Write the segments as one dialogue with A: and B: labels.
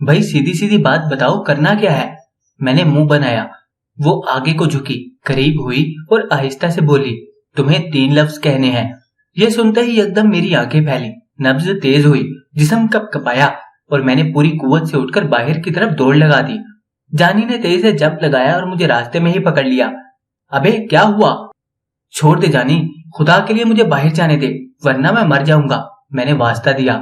A: بھائی سیدھی سیدھی بات بتاؤ، کرنا کیا ہے؟ میں نے منہ بنایا۔ وہ آگے کو جھکی، قریب ہوئی اور آہستہ سے بولی، تمہیں 3 لفظ کہنے ہیں۔ یہ سنتے ہی یکدم میری آنکھیں پھیلی، نبض تیز ہوئی، جسم کپ کپایا اور میں نے پوری قوت سے اٹھ کر باہر کی طرف دوڑ لگا دی۔ جانی نے تیز سے جمپ لگایا اور مجھے راستے میں ہی پکڑ لیا۔ ابے کیا ہوا؟ چھوڑ دے جانی، خدا کے لیے مجھے باہر جانے دے ورنہ میں مر جاؤں گا، میں نے واسطہ دیا۔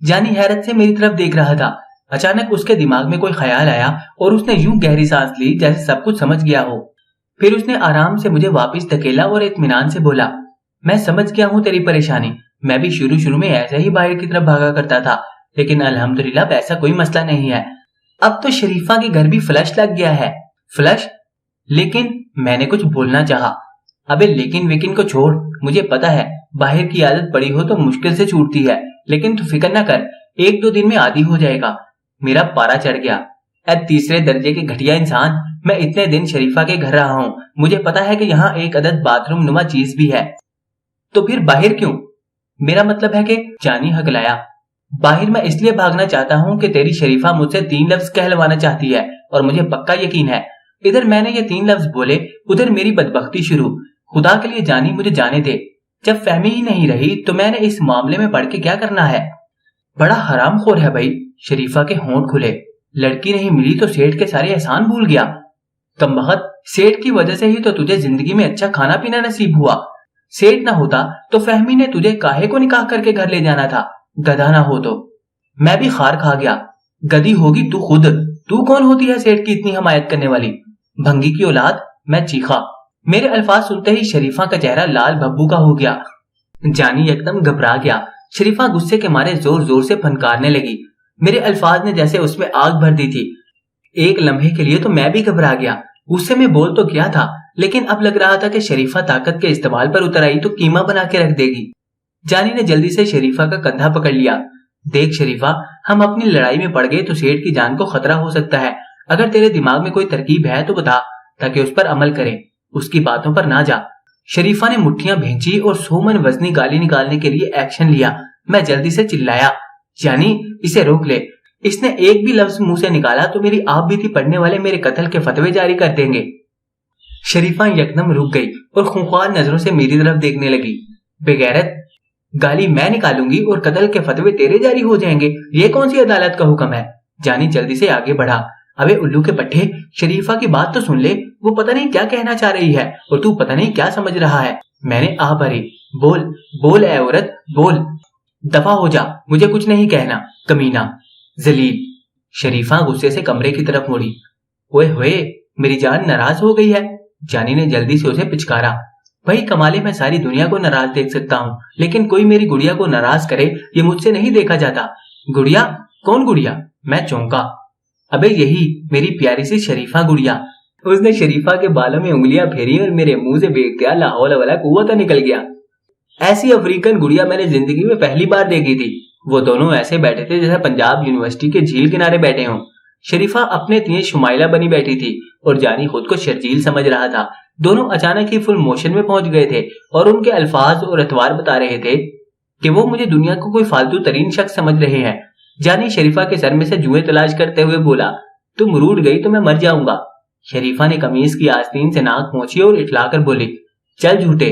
A: جانی حیرت سے میری طرف دیکھ رہا تھا۔ اچانک اس کے دماغ میں کوئی خیال آیا اور اس نے یوں گہری سانس لی جیسے سب کچھ سمجھ گیا ہو۔ پھر اس نے آرام سے مجھے واپس دھکیلا اور اطمینان سے بولا، میں سمجھ گیا ہوں تیری پریشانی، میں بھی شروع میں ایسے ہی باہر کی طرف بھاگا کرتا تھا، لیکن الحمدللہ ویسا کوئی مسئلہ نہیں ہے۔ اب تو شریفہ کے گھر بھی فلش لگ گیا ہے۔ فلش؟ لیکن میں نے کچھ بولنا چاہا۔ ابے لیکن ویکن کو چھوڑ، مجھے پتا ہے باہر کی عادت پڑی ہو تو مشکل سے چھوٹتی ہے، لیکن تو فکر نہ کر، 1-2 دن میں عادی ہو جائے گا۔ میرا پارا چڑھ گیا۔ اے تیسرے درجے کے گھٹیا انسان، میں اتنے دن شریفہ کے گھر رہا ہوں، مجھے پتا ہے کہ یہاں ایک عدد باتھ روم نما چیز بھی ہے، تو پھر باہر کیوں؟ میرا مطلب ہے کہ جانی ہکلایا، باہر میں اس لیے بھاگنا چاہتا ہوں کہ تیری شریفہ مجھ سے 3 لفظ کہلوانا چاہتی ہے، اور مجھے پکا یقین ہے ادھر میں نے یہ 3 لفظ بولے ادھر میری بدبختی شروع۔ خدا کے لیے جانی مجھے جانے دے، جب فہمی ہی نہیں رہی تو میں نے اس معاملے میں پڑھ کے کیا کرنا ہے؟ بڑا حرام خور ہے بھائی۔ شریفہ کے ہونٹ کھلے، لڑکی نہیں ملی تو سیٹھ کے سارے احسان بھول گیا۔ کمبخت، سیٹھ کی وجہ سے ہی تو تجھے زندگی میں اچھا کھانا پینا نصیب ہوا۔ سیٹھ نہ ہوتا تو فہمی نے تجھے کاہے کو نکاح کر کے گھر لے جانا تھا، گدھا نہ ہو تو۔ میں بھی خار کھا گیا۔ گدھی ہوگی تو خود، تو کون ہوتی ہے سیٹھ کی اتنی حمایت کرنے والی؟ بھنگی کی اولاد، میں چیخا۔ میرے الفاظ سنتے ہی شریفہ کا چہرہ لال بھبو کا ہو گیا۔ جانی یکدم گھبرا گیا۔ شریفہ غصے کے مارے زور زور سے پھنکارنے لگی۔ میرے الفاظ نے جیسے اس میں آگ بھر دی تھی۔ ایک لمحے کے لیے تو میں بھی گھبرا گیا۔ غصے میں بول تو کیا تھا، لیکن اب لگ رہا تھا کہ شریفہ طاقت کے استعمال پر اتر آئی تو قیمہ بنا کے رکھ دے گی۔ جانی نے جلدی سے شریفہ کا کندھا پکڑ لیا۔ دیکھ شریفہ، ہم اپنی لڑائی میں پڑ گئے تو سیٹھ کی جان کو خطرہ ہو سکتا ہے۔ اگر تیرے دماغ میں کوئی ترکیب ہے تو بتا تاکہ اس پر عمل کریں، اس کی باتوں پر نہ جا۔ شریفہ نے مٹھیاں بھینچی اور 100 من وزنی گالی نکالنے کے لیے ایکشن لیا۔ میں جلدی سے چلایا، جانی اسے روک لے، اس نے ایک بھی لفظ منہ سے نکالا تو میری آپ بیتی پڑھنے والے میرے قتل کے فتوے جاری کر دیں گے۔ شریفہ یکدم رک گئی اور خونخوار نظروں سے میری طرف دیکھنے لگی۔ بغیرت، گالی میں نکالوں گی اور قتل کے فتوے تیرے جاری ہو جائیں گے، یہ کون سی عدالت کا حکم ہے؟ جانی جلدی سے آگے بڑھا۔ ابے الو کے پٹھے، شریفہ کی بات تو سن لے، وہ پتہ نہیں کیا کہنا چاہ رہی ہے اور تو پتہ نہیں کیا سمجھ رہا ہے۔ میں نے آہ بھری، بول بول اے عورت بول، دفع ہو جا، مجھے کچھ نہیں کہنا، کمینہ ذلیل۔ شریفہ غصے سے کمرے کی طرف مڑی۔ اوئے ہوئے، میری جان ناراض ہو گئی ہے۔ جانی نے جلدی سے اسے پچکارا۔ بھائی کمالے میں ساری دنیا کو ناراض دیکھ سکتا ہوں، لیکن کوئی میری گڑیا کو ناراض کرے یہ مجھ سے نہیں دیکھا جاتا۔ گڑیا؟ کون گڑیا؟ میں چونکا۔ ابے یہی میری پیاری سی شریفہ گڑیا۔ اس نے شریفہ کے بالوں میں انگلیاں پھیری اور میرے منہ سے بے اختیار لا حول ولا قوت نکل گیا۔ ایسی افریقن گڑیا میں نے زندگی میں پہلی بار دیکھی تھی۔ وہ دونوں ایسے بیٹھے تھے جیسے پنجاب یونیورسٹی کے جھیل کنارے بیٹھے ہوں۔ شریفہ اپنے تئیں شمائلہ بنی بیٹھی تھی اور جانی خود کو شرجیل سمجھ رہا تھا۔ دونوں اچانک ہی فل موشن میں پہنچ گئے تھے اور ان کے الفاظ اور اطوار بتا رہے تھے کہ وہ مجھے دنیا کو کوئی فالتو ترین شخص سمجھ رہے ہیں۔ جانی شریفہ کے سر میں سے جوئیں تلاش کرتے ہوئے بولا، تم روٹ گئی تو میں مر جاؤں گا۔ شریفہ نے قمیض کی آستین سے ناک پہنچی اور اٹھلا کر بولی، چل جھوٹے۔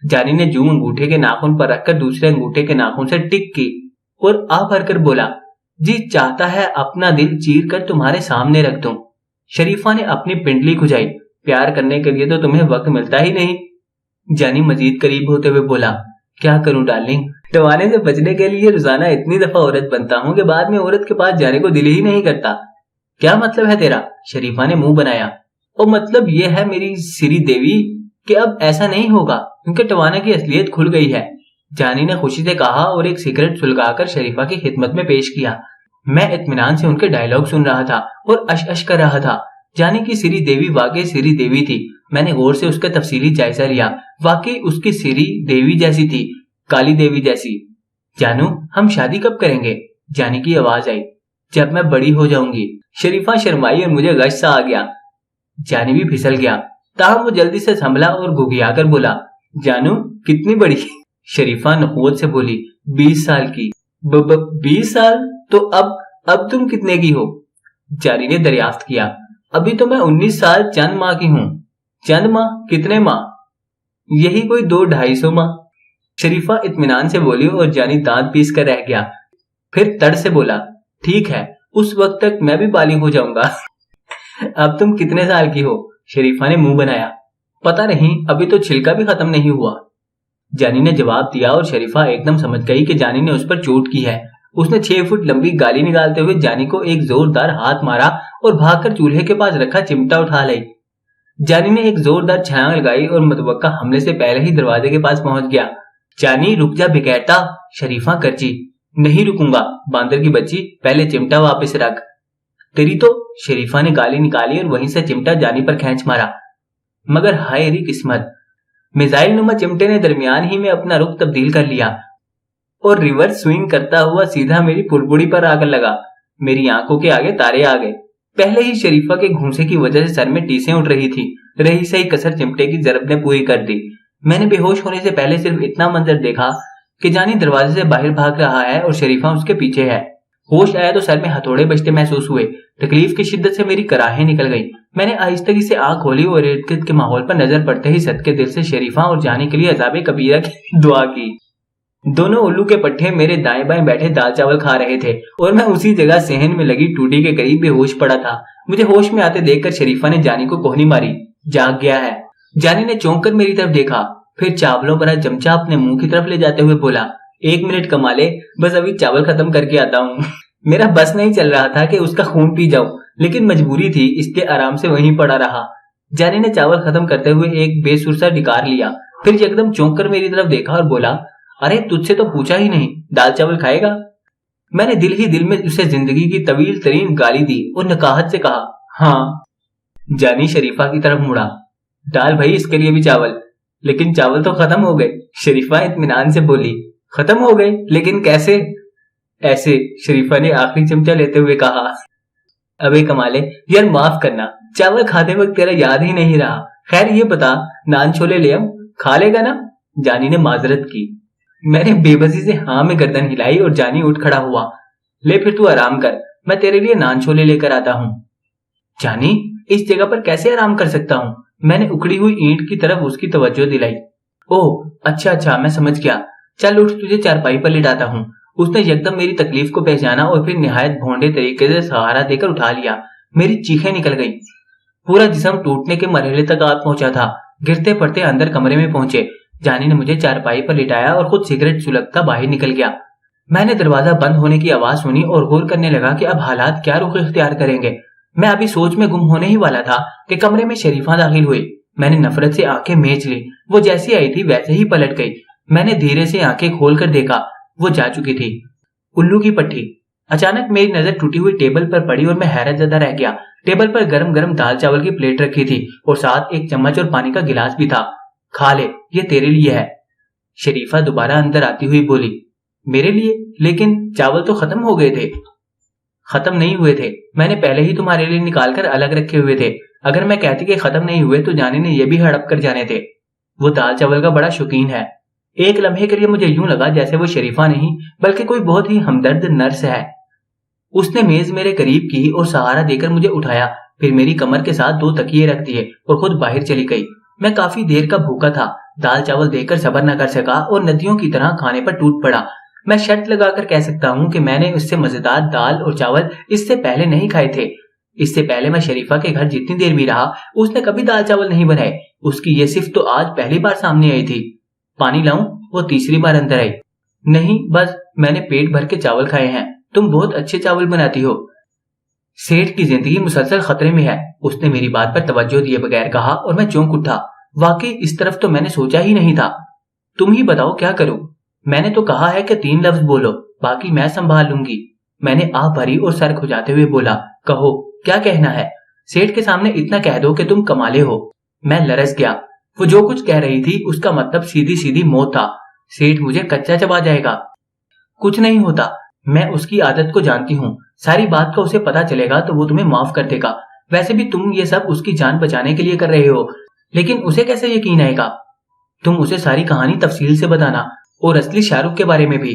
A: جانی نے جوں انگوٹھے کے ناخن پر رکھ کر دوسرے انگوٹھے کے ناخن سے ٹک کی اور آ بھر کر بولا، جی چاہتا ہے اپنا دل چیر کر تمہارے سامنے رکھ دوں۔ شریفہ نے اپنی پنڈلی کھجائی، پیار کرنے کے لیے تو تمہیں وقت ملتا ہی نہیں۔ جانی مزید قریب ہوتے ہوئے بولا، کیا کروں ڈارلنگ، ٹوانے سے بچنے کے لیے روزانہ اتنی دفعہ عورت بنتا ہوں کہ بعد میں عورت کے پاس جانے کو دل ہی نہیں کرتا۔ کیا مطلب ہے تیرا؟ شریفہ نے منہ بنایا۔ اور مطلب یہ ہے میری سری دیوی کہ اب ایسا نہیں ہوگا کیونکہ ٹوانے کی اصلیت کھل گئی ہے۔ جانی نے خوشی سے کہا اور ایک سگریٹ سلگا کر شریفہ کی خدمت میں پیش کیا۔ میں اطمینان سے ان کے ڈائیلاگ سن رہا تھا اور اش اش کر رہا تھا۔ جانی کی سری دیوی واقعی سری دیوی تھی۔ میں نے غور سے اس کا تفصیلی جائزہ لیا، واقعی اس کی سری دیوی جیسی تھی، کالی دیوی جیسی۔ جانو ہم شادی کب کریں گے؟ جانی کی آواز آئی۔ جب میں بڑی ہو جاؤں گی۔ شریفہ شرمائی اور مجھے غش سا آ گیا۔ جانی بھی پھسل گیا، تاہم وہ جلدی سے سنبھلا اور گھگیا کر بولا، جانو کتنی بڑی؟ شریفہ نخوت سے بولی، 20 سال کی۔ 20 سال؟ تو اب تم کتنے کی ہو؟ جانی نے دریافت کیا۔ ابھی تو میں 19 سال چند ماہ کی ہوں۔ چند ماہ؟ کتنے ماہ؟ یہی کوئی 200-250 ماہ۔ شریفہ اطمینان سے بولی اور جانی دانت پیس کر رہ گیا۔ پھر تڑ سے بولا، ٹھیک ہے، اس وقت تک میں بھی بالغ ہو جاؤں گا۔ اب تم کتنے سال کی ہو؟ شریفہ نے منہ بنایا۔ پتہ نہیں، ابھی تو چھلکا بھی ختم نہیں ہوا۔ جانی نے جواب دیا اور شریفہ ایک دم سمجھ گئی کہ جانی نے اس پر چوٹ کی ہے۔ اس نے 6 فٹ لمبی گالی نکالتے ہوئے جانی کو ایک زوردار ہاتھ مارا اور بھاگ کر چولہے کے پاس رکھا چمٹا اٹھا لی۔ جانی نے ایک زوردار چھلانگ لگائی اور متوقع حملے سے پہلے ہی دروازے کے پاس پہنچ گیا۔ جانی رک جا بکیرتا، شریفہ کرچی۔ نہیں رکوں گا باندر کی بچی، پہلے چمٹا واپس رکھ۔ تیری تو، شریفہ نے گالی نکالی اور وہیں سے چمٹا جانی پر کھینچ مارا۔ مگر ہائے ری قسمت، میزائل نما چمٹے نے درمیان ہی میں اپنا رخ تبدیل کر لیا اور ریورس سوئنگ کرتا ہوا سیدھا میری پھڑپھڑی پر آ کر لگا۔ میری آنکھوں کے آگے تارے آ گئے۔ پہلے ہی شریفہ کے گھونسے کی وجہ سے سر میں ٹیسیں اٹھ رہی تھی، رہی سہی کسر چمٹے کی ضرب نے پوری کر دی۔ میں نے بے ہوش ہونے سے پہلے صرف اتنا منظر دیکھا کہ جانی دروازے سے باہر بھاگ رہا ہے اور شریفہ اس کے پیچھے ہے۔ ہوش آیا تو سر میں ہتھوڑے بجتے محسوس ہوئے۔ تکلیف کی شدت سے میری کراہیں نکل گئی۔ میں نے آہستگی سے آنکھ کھولی اور ارد گرد کے ماحول پر نظر پڑتے ہی صدقے دل سے شریفہ اور جانی کے لیے عذاب کبیرہ کی دعا کی۔ دونوں الو کے پٹھے میرے دائیں بائیں بیٹھے دال چاول کھا رہے تھے اور میں اسی جگہ صحن میں لگی ٹوٹی کے قریب بے ہوش پڑا تھا۔ مجھے ہوش میں آتے دیکھ کر شریفہ نے جانی کو کوہنی ماری، جاگ گیا ہے۔ جانی نے چونک کر میری طرف دیکھا، پھر چاولوں بھرا چمچہ اپنے منہ کی طرف لے جاتے ہوئے بولا، 1 منٹ کمالے، بس ابھی چاول ختم کر کے آتا ہوں۔ میرا بس نہیں چل رہا تھا کہ اس کا خون پی جاؤں، لیکن مجبوری تھی، اس لیے آرام سے وہیں پڑا رہا۔ جانی نے چاول ختم کرتے ہوئے ایک بے سر سا ڈکار لیا، پھر یکدم چونک کر میری طرف دیکھا اور بولا، ارے تجھ سے تو پوچھا ہی نہیں، دال چاول کھائے گا؟ میں نے دل ہی دل میں اسے زندگی کی طویل ترین گالی دی اور نکاہت سے کہا، ہاں۔ جانی شریفہ کی طرف مڑا، ڈال بھائی اس کے لیے بھی چاول۔ لیکن چاول تو ختم ہو گئے، شریفہ اطمینان سے بولی۔ ختم ہو گئے؟ لیکن کیسے؟ ایسے، شریفہ نے آخری چمچہ لیتے ہوئے کہا۔ ابے کمالے، یار معاف کرنا، چاول کھاتے وقت تیرا یاد ہی نہیں رہا۔ خیر یہ بتا، نان چھولے لے آؤں، کھا لے گا نا؟ جانی نے معذرت کی۔ میں نے بے بسی سے ہاں میں گردن ہلائی اور جانی اٹھ کھڑا ہوا۔ لے پھر تو آرام کر، میں تیرے لیے نان چھولے لے کر آتا ہوں۔ جانی، اس جگہ پر کیسے آرام کر سکتا ہوں؟ میں نے اکڑی ہوئی اینٹ کی طرف اس کی توجہ دلائی۔ اوہ اچھا میں سمجھ گیا، چل اٹھ تجھے چارپائی پر لٹاتا ہوں۔ اس نے یکدم میری تکلیف کو پہچانا اور پھر نہایت بھونڈے طریقے سے سہارا دے کر اٹھا لیا۔ میری چیخیں نکل گئی، پورا جسم ٹوٹنے کے مرحلے تک آ پہنچا تھا۔ گرتے پڑتے اندر کمرے میں پہنچے۔ جانی نے مجھے چارپائی پر لٹایا اور خود سگریٹ سلگتا باہر نکل گیا۔ میں نے دروازہ بند ہونے کی آواز سنی اور غور کرنے لگا کہ اب حالات کیا رخ اختیار کریں گے۔ میں ابھی سوچ میں گم ہونے ہی والا تھا کہ کمرے میں شریفہ داخل ہوئی۔ میں نے نفرت سے آنکھیں میچ لی، وہ جیسی آئی تھی ویسے ہی پلٹ گئی۔ میں نے دھیرے سے آنکھیں کھول کر دیکھا، وہ جا چکی تھی۔ الو کی پٹھی۔ اچانک میری نظر ٹوٹی ہوئی ٹیبل پر پڑی اور میں حیرت زدہ رہ گیا۔ ٹیبل پر گرم گرم دال چاول کی پلیٹ رکھی تھی اور ساتھ ایک چمچ اور پانی کا گلاس بھی تھا۔ کھا لے، یہ تیرے لیے ہے۔ شریفہ دوبارہ اندر آتی ہوئی بولی، میرے لیے؟ لیکن چاول تو ختم ہو گئے تھے۔ ختم نہیں ہوئے تھے، میں نے پہلے ہی تمہارے لیے نکال کر الگ رکھے ہوئے تھے۔ اگر میں کہتی کہ ختم نہیں ہوئے تو جانی نے یہ بھی ہڑپ کر جانے تھے۔ وہ دال چاول کا بڑا شوقین ہے۔ ایک لمحے کے لیے مجھے یوں لگا جیسے وہ شریفہ نہیں بلکہ کوئی بہت ہی ہمدرد نرس ہے۔ اس نے میز میرے قریب کی اور سہارا دے کر مجھے اٹھایا، پھر میری کمر کے ساتھ 2 تکیے رکھ دیے اور خود باہر چلی گئی۔ میں کافی دیر کا بھوکا تھا، دال چاول دے کر صبر نہ کر سکا اور ندیوں کی طرح کھانے پر ٹوٹ پڑا۔ میں شرط لگا کر کہہ سکتا ہوں کہ میں نے اس سے مزیدار دال اور چاول اس سے پہلے نہیں کھائے تھے۔ اس سے پہلے میں شریفہ کے گھر جتنی دیر بھی رہا اس نے کبھی دال چاول نہیں بنائے۔ اس کی یہ صفت تو آج پہلی بار سامنے آئی تھی۔ پانی لاؤں؟ وہ تیسری بار اندر آئی۔ نہیں بس، میں نے پیٹ بھر کے چاول کھائے ہیں، تم بہت اچھے چاول بناتی ہو۔ سیٹھ کی زندگی مسلسل خطرے میں ہے، اس نے میری بات پر توجہ دیے بغیر کہا اور میں چونک اٹھا۔ واقعی اس طرف تو میں نے سوچا ہی نہیں تھا۔ تم ہی بتاؤ کیا کروں؟ میں نے تو کہا ہے کہ 3 لفظ بولو، باقی میں سنبھال لوں گی۔ میں نے آہ بھری اور سر کھجاتے ہوئے بولا، کہو کیا کہنا ہے؟ سیٹھ کے سامنے اتنا کہہ دو کہ تم کمالے ہو۔ میں لرز گیا، وہ جو کچھ کہہ رہی تھی اس کا مطلب سیدھی سیدھی موت تھا۔ سیٹھ مجھے کچا چبا جائے گا۔ کچھ نہیں ہوتا، میں اس کی عادت کو جانتی ہوں، ساری بات کا اسے پتا چلے گا تو وہ تمہیں معاف کر دے گا۔ ویسے بھی تم یہ سب اس کی جان بچانے کے لیے کر رہے ہو، لیکن اسے کیسے یقین آئے گا؟ تم اسے ساری کہانی تفصیل سے بتانا اور اصلی شاہ رخ کے بارے میں بھی۔